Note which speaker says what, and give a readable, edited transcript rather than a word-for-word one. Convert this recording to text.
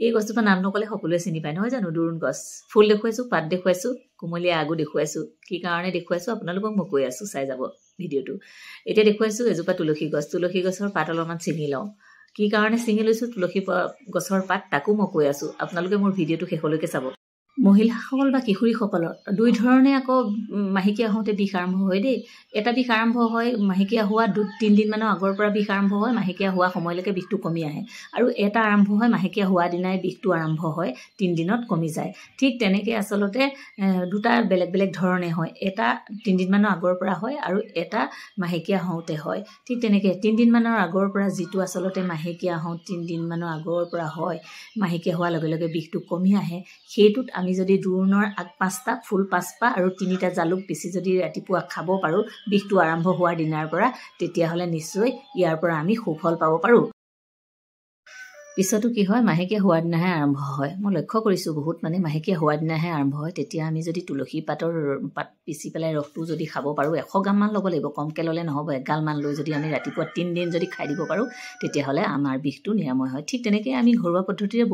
Speaker 1: এই গছজোপা নাম নকলে সকলোৱে চিনি পায় নহয় জানো দোৰোণ গছ ফুল দেখুৱাইছো পাত দেখুৱাইছো কুমলীয়া আগু দেখুৱাইছো কি কাৰণে দেখুৱাইছো আপোনালোকক মই কৈ আছো চাই যাব ভিডিঅটো এতিয়া দেখুৱাইছো এজোপা তুলসী গছৰ পাত অলপমান ছিঙি লওঁ কি কাৰণে ছিঙি লৈছো তুলসী গছৰ পাত তাকো মই কৈ আছো আপোনালোকে মোৰ ভিডিঅটো শেষলৈকে চাব মহিলাসকল বা কিশোৰীসকলৰ দুই ধৰণে আকৌ মাহেকীয়া হওঁতে বিষ আৰম্ভ হয় দেই এটা বিষ আৰম্ভ হয় মাহেকীয়া হোৱা 2-3 দিন মানৰ আগৰ পৰা বিষ আৰম্ভ হয় মাহেকীয়া হোৱা সময়লৈকে বিষটো কমি আহে আৰু এটা আৰম্ভ হয় মাহেকীয়া হোৱা দিনাই বিষটো আৰম্ভ হয় 3 দিনত কমি যায় ঠিক তেনেকৈ আচলতে দুটা বেলেগ বেলেগ ধৰণে হয় এটা 3 দিন মানৰ আগৰ পৰা হয় আৰু এটা মাহেকীয়া হওঁতে হয় ঠিক তেনেকৈ 3 দিন মানৰ আগৰ পৰা যিটো আচলতে মাহেকীয়া হওঁ 3 দিন মানৰ আগৰ পৰা হয় মাহেকীয়া হোৱাৰ লগে লগে বিষটো কমি আহে সেইটোত আমি যদি দোৰোণৰ আগ 5টা ফুল 5পা আৰু 3টা জালুক পিছি যদি ৰাতিপুৱা খাব পাৰো বিষটো আৰম্ভ হোৱাৰ দিনাৰ পৰা তেতিয়াহলে নিশ্চয় ইয়াৰ পৰা আমি সুফল পাব পাৰো পিছতো কি হয় মাহেকীয়া হোৱাৰ দিনাহে আৰম্ভ হয় মই লক্ষ্য কৰিছো বহুত মানে মাহেকীয়া হোৱাৰ দিনাহে আৰম্ভ হয় তেতিয়া আমি যদি তুলসী পাতৰ পাত পিছি পেলাই ৰসটো যদি খাব পাৰো 100 গ্ৰাম মান ল'ব লাগিব কমকে ল'লে নহব 1 গাল মান লৈ যদি আমি ৰাতিপুৱা 3 দিন যদি খাই দিব পাৰো তেতিয়াহলে আমাৰ বিষটো নিৰাময় হয় ঠিক তেনেকৈ আমি ঘৰুৱা পদ্ধতিৰে